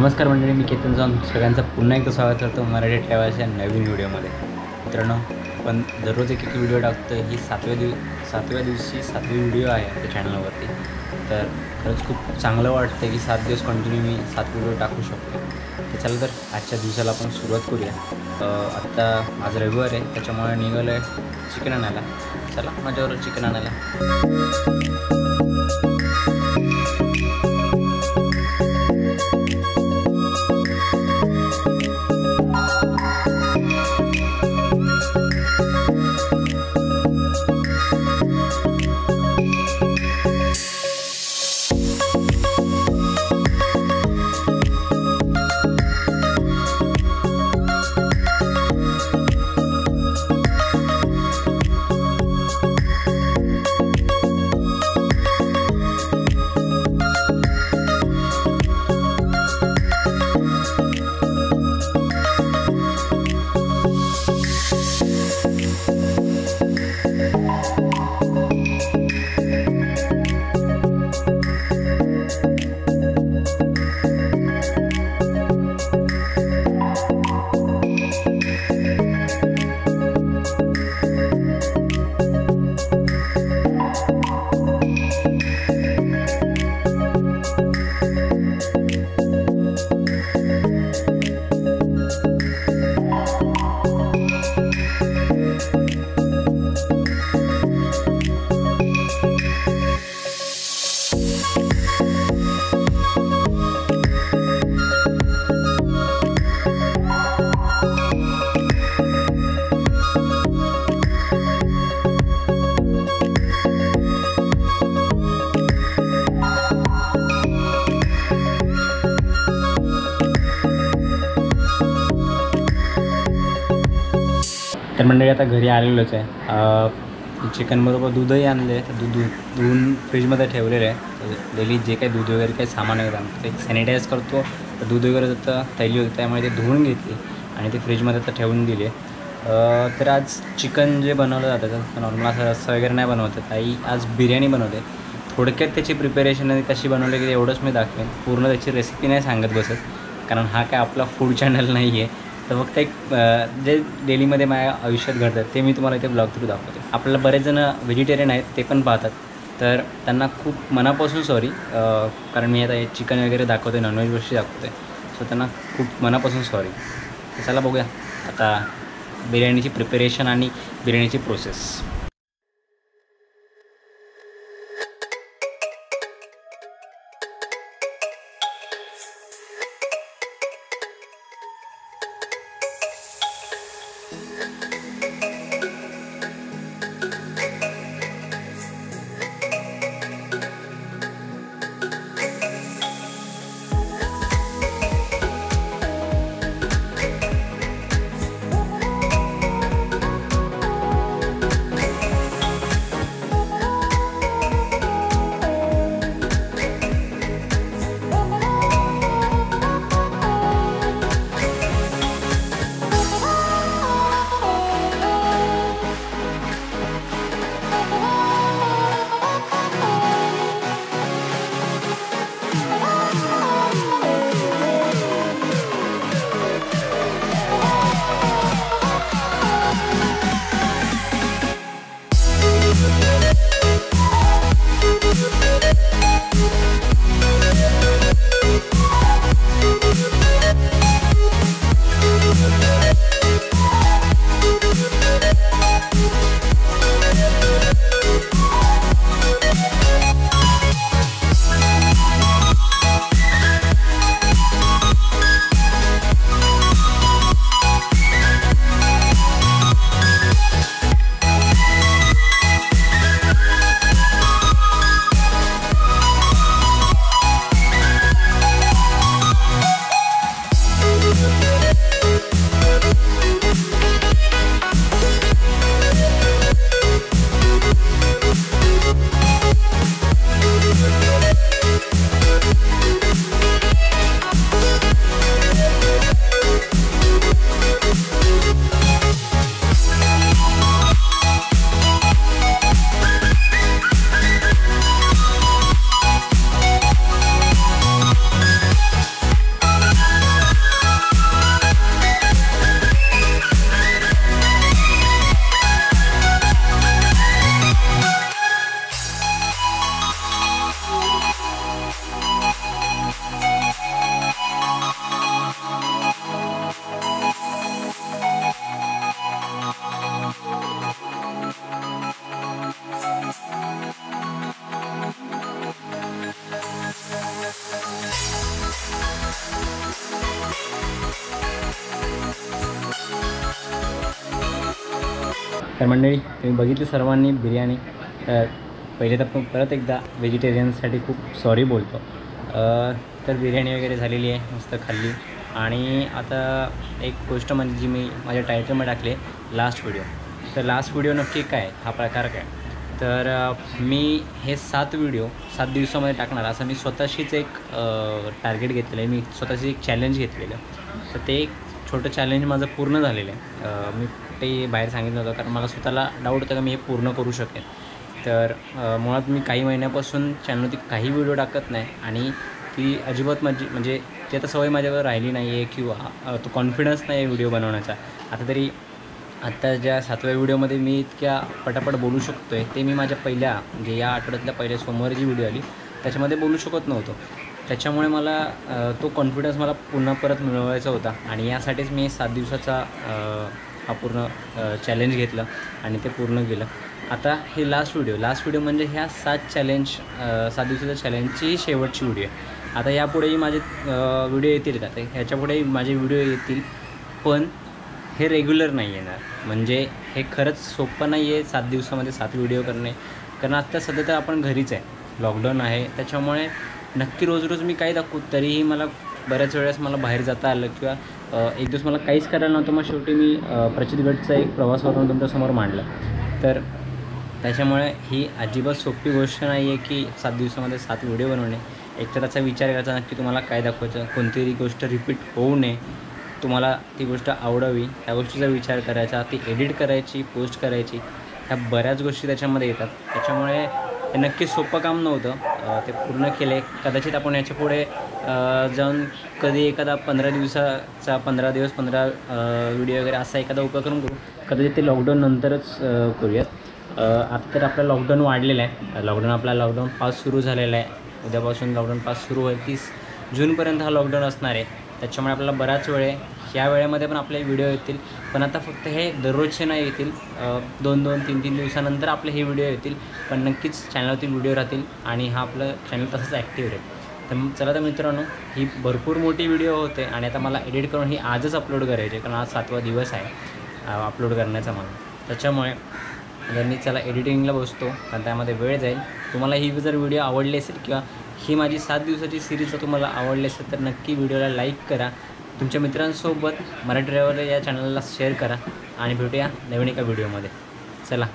नमस्कार मंडळी, मी केतन जाऊन सगळ्यांचं पुन्हा एकदा स्वागत करतो मराठी ट्रॅव्हल्सच्या नवीन व्हिडिओमध्ये। मित्रांनो, पण दररोज एक व्हिडिओ टाकतो। ही सातव्या दिवशी 7वी व्हिडिओ आहे आपल्या चॅनलवरती। तर खरंच खूप चांगलं वाटतं की 7 दिवस कंटिन्यू मी 7 व्हिडिओ टाकू शकतो। तर चला तर आजच्या दिवसाला आपण सुरुवात करूया। आत्ता आज रविवार आहे, त्याच्यामुळे निघालो आहे चिकन आणायला। चला माझ्याबरोबर चिकन आणायला। तर मंडळी आता घरी आलेलोच आहे। चिकनबरोबर दूधही आणले आहे। दूध धुवून फ्रीजमध्ये ठेवलेलं आहे। डेली जे काही दूध वगैरे काही सामान वगैरे आणतो एक सॅनिटाईज करतो। तर दूध वगैरे जातं तैली होतं, त्यामुळे ते धुवून घेतली आणि ते फ्रीजमध्ये तर ठेवून दिली आहे। तर आज चिकन जे बनवलं जातं तर नॉर्मल असं रस्सा वगैरे नाही बनवतात। आई आज बिर्याणी बनवते। थोडक्यात त्याची प्रिपेरेशन कशी बनवली की एवढंच मी दाखवेन, पूर्ण त्याची रेसिपी नाही सांगत बसत, कारण हा काय आपला फूड चॅनल नाही आहे। तर फक्त एक जे डेलीमध्ये माझ्या आयुष्यात घडतात ते मी तुम्हाला इथे ब्लॉग थ्रू दाखवतो। आपल्याला बरेच जण व्हेजिटेरियन आहेत, ते पण पाहतात, तर त्यांना खूप मनापासून सॉरी, कारण मी आता चिकन वगैरे दाखवतो आहे, नॉनव्हेज गोष्टी दाखवतो आहे, सो त्यांना खूप मनापासून सॉरी। तर चला बघूया आता बिर्याणीची प्रिपरेशन आणि बिर्याणीची प्रोसेस। तर मंडळी तुम्ही बघितली सर्वांनी बिर्याणी. तर पहिले तर आपण परत एकदा व्हेजिटेरियन्ससाठी खूप सॉरी बोलतो. तर बिर्याणी वगैरे झालेली आहे, मस्त खाल्ली. आणि आता एक गोष्ट म्हणजे जी मी माझ्या टायटलमध्ये टाकली लास्ट व्हिडिओ. तर लास्ट व्हिडिओ नक्की काय, हा प्रकार काय, तर मी हे 7 व्हिडिओ 7 दिवसामध्ये टाकणार असं मी स्वतःशीच एक टार्गेट घेतलेलं आहे. मी स्वतःची एक चॅलेंज घेतलेलं आहे. तर ते एक छोटं चॅलेंज माझं पूर्ण झालेलं आहे. मी ते बाहेर सांगितलं होतं कारण मला स्वतःला डाऊट होतं की मी हे पूर्ण करू शकेन. तर मुळात मी काही महिन्यापासून चॅनलवरती काही व्हिडिओ टाकत नाही आणि ती अजिबात म्हणजे ती आता सवय माझ्यावर राहिली नाही आहे किंवा तो कॉन्फिडन्स नाही आहे व्हिडिओ बनवण्याचा. आता तरी आत्ता ज्या 7व्या व्हिडिओमध्ये मी इतक्या पटापट बोलू शकतो आहे ते मी माझ्या पहिल्या म्हणजे या आठवड्यातल्या पहिल्या सोमवारी जी व्हिडिओ आली त्याच्यामध्ये बोलू शकत नव्हतो. त्याच्यामुळे मला तो कॉन्फिडन्स मला पुन्हा परत मिळवायचा होता आणि यासाठीच मी 7 दिवसाचा हा पूर्ण चॅलेंज घेतलं आणि ते पूर्ण केलं. आता हे लास्ट व्हिडिओ म्हणजे ह्या 7 दिवसाच्या चॅलेंजची शेवटची व्हिडिओ आहे. आता यापुढेही माझे व्हिडिओ येतील का, ते ह्याच्यापुढेही माझे व्हिडिओ येतील, पण हे रेग्युलर नाही येणार. म्हणजे हे खरंच सोपं नाही आहे 7 दिवसामध्ये 7 व्हिडिओ करणे. कारण आत्ता सध्या तर आपण घरीच आहे, लॉकडाऊन आहे. त्याच्यामुळे नक्की रोज मी काय दाखवू, तरीही मला बऱ्याच वेळेस मला बाहेर जाता आलं किंवा एक दिवस मला काहीच करायला नव्हतं. मग शेवटी मी प्रचितगडचा एक प्रवास करून तुमच्यासमोर मांडला. तर त्याच्यामुळे ही अजिबात सोपी गोष्ट नाही आहे की 7 दिवसामध्ये 7 व्हिडिओ बनवणे. एक तर त्याचा विचार करायचा नक्की तुम्हाला काय दाखवायचं, कोणतीही गोष्ट रिपीट होऊ नये, तुम्हाला ती गोष्ट आवडावी, त्या गोष्टीचा विचार करायचा, ती एडिट करायची, पोस्ट करायची, ह्या बऱ्याच गोष्टी त्याच्यामध्ये येतात. त्याच्यामुळे हे नक्की सोपं काम नव्हतं. ते पूर्ण केले. कदाचित आपण याच्या पुढे जाऊन कधी एखादा 15 दिवसाचा 15 दिवस 15 व्हिडिओ वगैरे असा एखादा उपक्रम करू. कदाचित ते लॉकडाऊन नंतरच करूयात. आता तर आपला लॉकडाऊन वाढलेला आहे. लॉकडाऊन पास सुरू झालेला आहे. उद्यापासून लॉकडाऊन पास सुरू होईल. 30 जूनपर्यंत हा लॉकडाऊन असणार आहे. त्याच्यामुळे आपल्याला बराच वेळ आहे. ह्या वेळेमध्ये पण आपले व्हिडिओ येतील, पण आता फक्त हे दररोजचे नाही येतील. 2-2, 3-3 दिवसानंतर आपले हे व्हिडिओ येतील, पण नक्कीच चॅनलवरती व्हिडिओ राहतील आणि हा आपलं चॅनल तसंच ॲक्टिव्ह राहील. तर चला तर मित्रांनो, ही भरपूर मोठी व्हिडिओ होते आणि आता मला एडिट करून ही आजच अपलोड करायची आहे, कारण आज 7वा दिवस आहे अपलोड करण्याचा मला. त्याच्यामुळे जर मी चला एडिटिंगला बसतो आणि त्यामध्ये वेळ जाईल. तुम्हाला ही जर व्हिडिओ आवडली असेल किंवा ही माझी 7 दिवसाची सिरीज तुम्हाला आवडली असेल तर नक्की व्हिडिओला लाईक करा. तुमच्या मित्रांसोबत मराठी ड्रायव्हर या चॅनलला शेअर करा आणि भेटूया नवीन एका व्हिडिओमध्ये. चला.